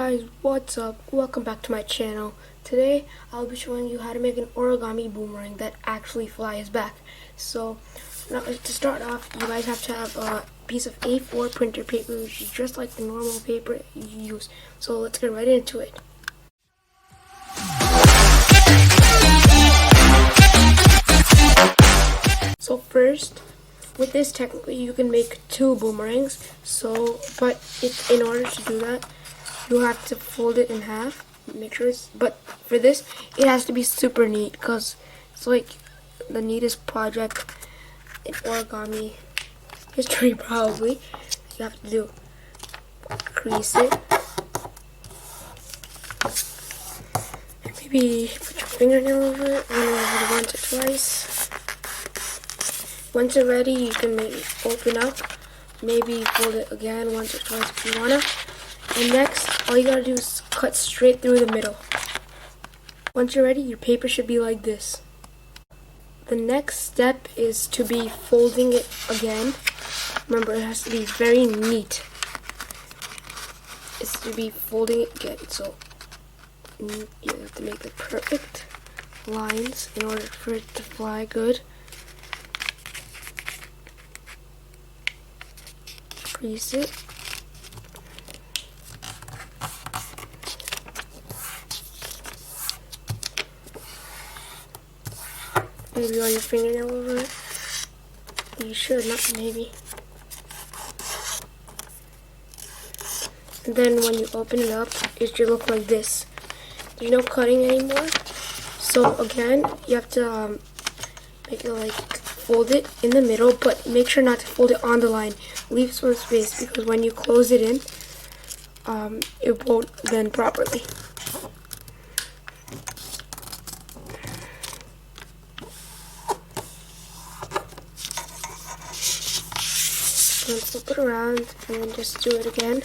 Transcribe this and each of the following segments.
guys, what's up? Welcome back to my channel. Today I'll be showing you how to make an origami boomerang that actually flies back. So now to start off, you guys have to have a piece of A4 printer paper, which is just like the normal paper you use. So let's get right into it. So first, with this technically you can make two boomerangs. But in order to do that, you have to fold it in half. Make sure but for this, it has to be super neat because it's like the neatest project in origami history probably. You have to do crease it. Maybe put your fingernail over it, run it over once or twice. Once you're ready, you can maybe open up, maybe fold it again once or twice if you wanna. And next, all you gotta do is cut straight through the middle. Once you're ready, your paper should be like this. The next step is to be folding it again. Remember, it has to be very neat. It's to be folding it again, so you have to make the perfect lines in order for it to fly good. Crease it. Maybe run your fingernail over it. You should, not maybe. And then when you open it up, it should look like this. There's no cutting anymore. So again, you have to make it like fold it in the middle, but make sure not to fold it on the line. Leave some space because when you close it in, it won't bend properly. Then flip it around and then just do it again.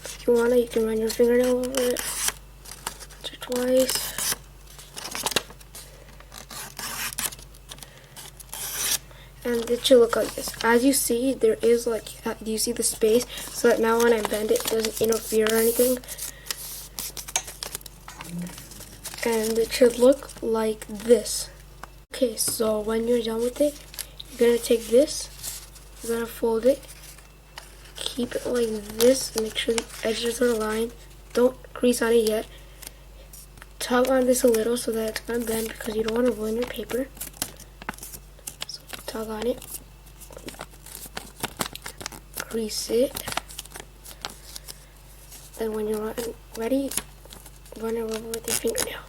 If you wanna, you can run your fingernail over it once or twice. And it should look like this. As you see, there is like, do you see the space? So that now when I bend it, it doesn't interfere or anything. And it should look like this. Okay, so when you're done with it, you're gonna take this, you're gonna fold it, keep it like this, make sure the edges are aligned. Don't crease on it yet. Tug on this a little so that it's gonna bend because you don't want to ruin your paper. So tug on it, crease it. Then when you're ready, run it over with your fingernail.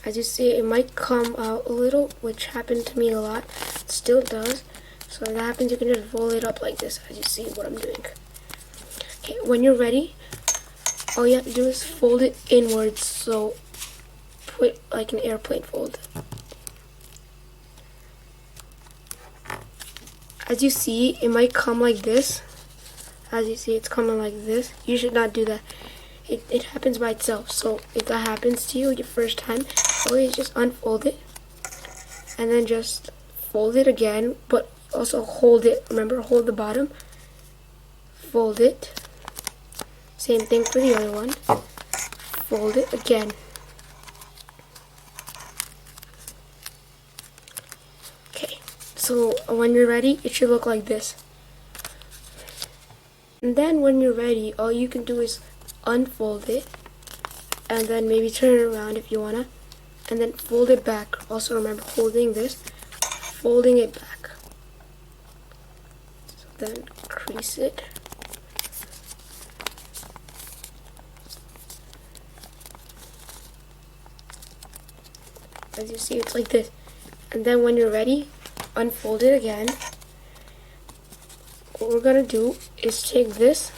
As you see, it might come out a little, which happened to me a lot. It still does. So if that happens, you can just roll it up like this, as you see what I'm doing. Okay, when you're ready, all you have to do is fold it inwards. So put like an airplane fold. As you see, it might come like this. As you see, it's coming like this. You should not do that. It happens by itself. So if that happens to you your first time, always just unfold it and then just fold it again, but also hold it. Remember, hold the bottom, fold it. Same thing for the other one. Fold it again. Okay, so when you're ready, it should look like this. And then when you're ready, all you can do is unfold it and then maybe turn it around if you wanna, and then fold it back. Also remember, holding this, folding it back. So then crease it. As you see, it's like this. And then when you're ready, unfold it again. What we're gonna do is take this,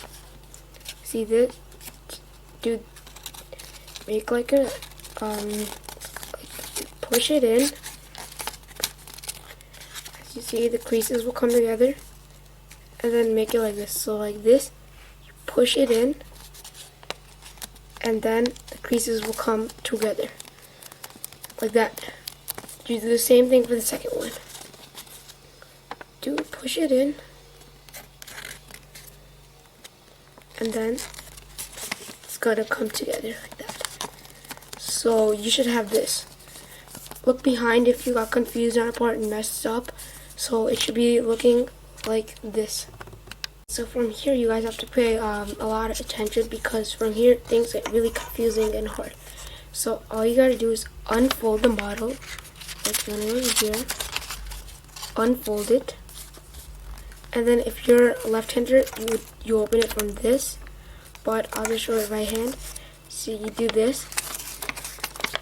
see this, make like a push it in. As you see, the creases will come together, and then make it like this. So like this, you push it in, and then the creases will come together like that. You do the same thing for the second one. push it in, and then it's gonna come together like that. So you should have this. Look behind if you got confused on a part and messed up. So it should be looking like this. So from here you guys have to pay a lot of attention, because from here things get really confusing and hard. So all you gotta do is unfold the model, like one over here, unfold it, and then if you're left-hander, you open it from this, but I'll just show it right hand. So you do this.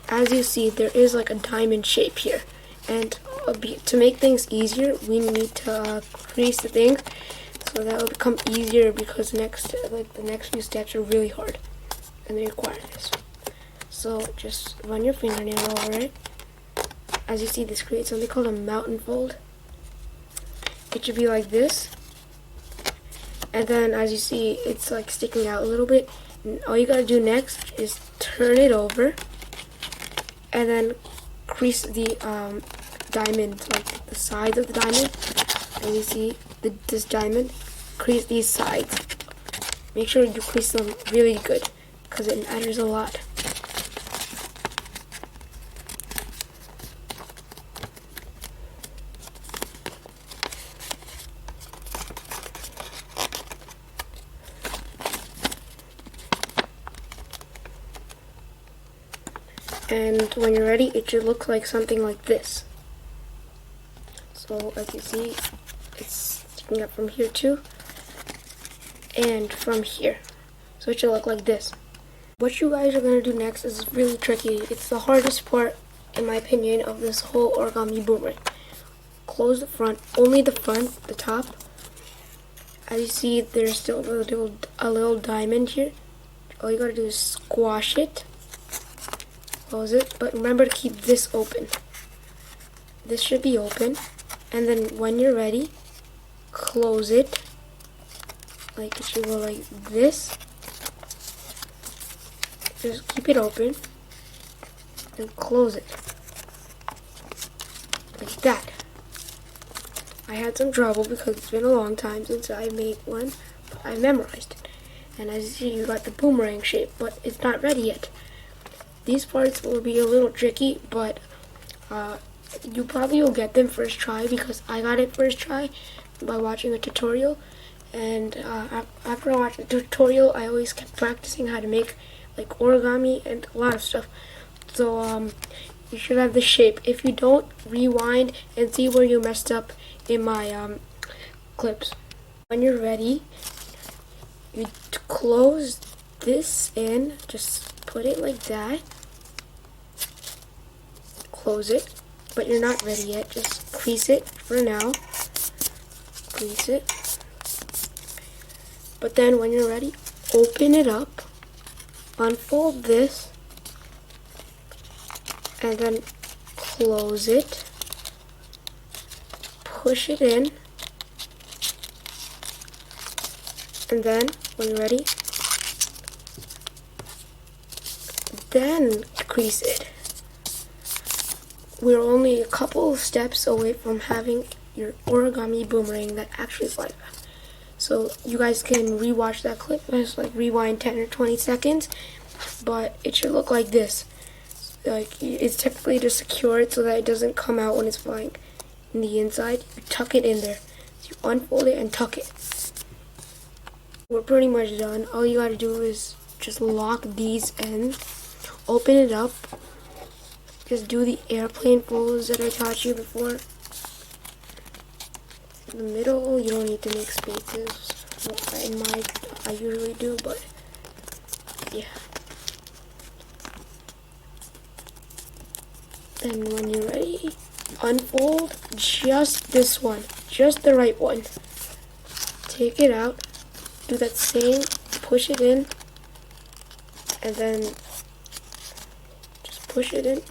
As you see, there is like a diamond shape here, and to make things easier, we need to crease the things, so that will become easier, because the next few steps are really hard and they require this. So just run your fingernail over it. As you see, this creates something called a mountain fold. It should be like this, and then as you see, it's like sticking out a little bit. And all you gotta do next is turn it over, and then crease the diamond, like the sides of the diamond. And you see this diamond, crease these sides. Make sure you crease them really good, because it matters a lot. And when you're ready, it should look like something like this. So as you see, it's sticking up from here too, and from here. So it should look like this. What you guys are going to do next is really tricky. It's the hardest part, in my opinion, of this whole origami boomerang. Close the front, only the front, the top. As you see, there's still a little diamond here. All you gotta do is squash it, close it, but remember to keep this open. This should be open, and then when you're ready, close it. Like it should go like this. Just keep it open and close it like that. I had some trouble because it's been a long time since I made one, but I memorized it. And as you see, you got the boomerang shape, but it's not ready yet. These parts will be a little tricky, but you probably will get them first try, because I got it first try by watching a tutorial. And after I watched the tutorial, I always kept practicing how to make like origami and a lot of stuff. So you should have the shape. If you don't, rewind and see where you messed up in my clips. When you're ready, you close this in, just put it like that, close it, but you're not ready yet, just crease it for now, crease it, but then when you're ready, open it up, unfold this, and then close it, push it in, and then when you're ready, then crease it. We're only a couple of steps away from having your origami boomerang that actually is like that. So you guys can rewatch that clip, just like rewind 10 or 20 seconds, but it should look like this. Like, it's typically to secure it so that it doesn't come out when it's flying in the inside. You tuck it in there. So you unfold it and tuck it. We're pretty much done. All you gotta do is just lock these ends, open it up, just do the airplane folds that I taught you before. In the middle, you don't need to make spaces. Well, I usually do, but yeah. And when you're ready, unfold just this one, just the right one. Take it out, do that same, push it in, and then just push it in.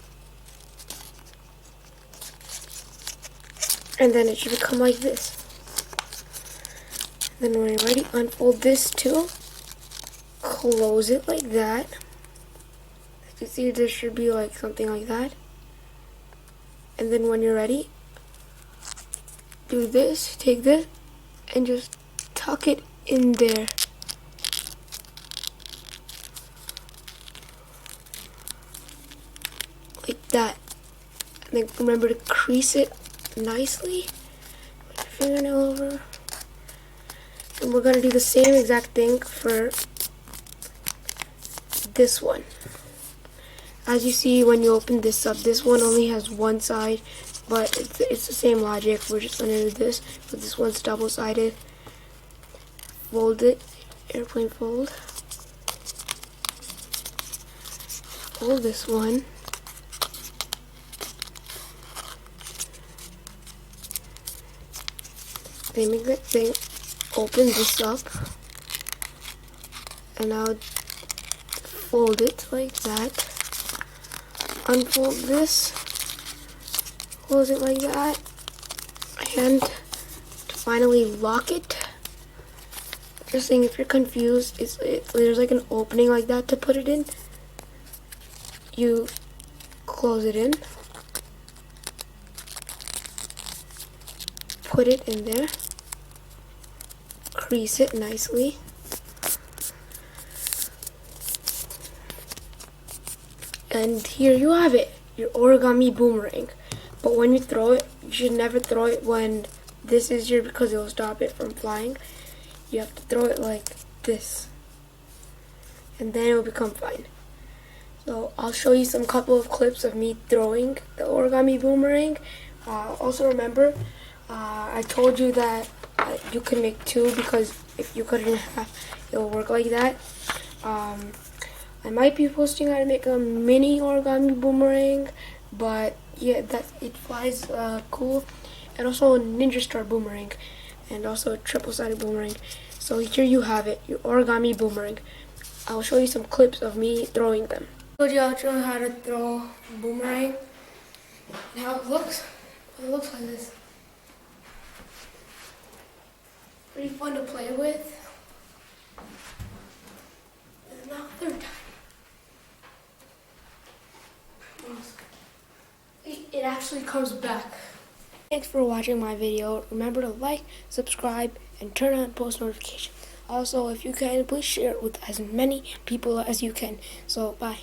And then it should become like this. Then when you're ready, unfold this too. Close it like that. As you see, this should be like something like that. And then when you're ready, do this, take this, and just tuck it in there. Like that. And then remember to crease it nicely. Put your fingernail over. And we're going to do the same exact thing for this one. As you see when you open this up, this one only has one side, but it's the same logic. We're just going to do this, but this one's double-sided. Fold it, airplane fold. Fold this one. Same exact thing. Open this up, and now fold it like that. Unfold this, close it like that, and to finally lock it. Just saying, if you're confused, there's like an opening like that to put it in. You close it in, put it in there, crease it nicely, and here you have it, your origami boomerang. But when you throw it, you should never throw it when this is here, because it will stop it from flying. You have to throw it like this, and then it will become fine. So I'll show you some couple of clips of me throwing the origami boomerang. Also remember, I told you that you can make two, because if you cut it in half, it'll work like that. I might be posting how to make a mini origami boomerang, but yeah, it flies cool. And also a ninja star boomerang, and also a triple-sided boomerang. So here you have it, your origami boomerang. I'll show you some clips of me throwing them. I told you I'll show you how to throw a boomerang and how it looks. It looks like this. Pretty fun to play with. And now third time. It actually comes back. Thanks for watching my video. Remember to like, subscribe, and turn on post notifications. Also, if you can, please share it with as many people as you can. So, bye.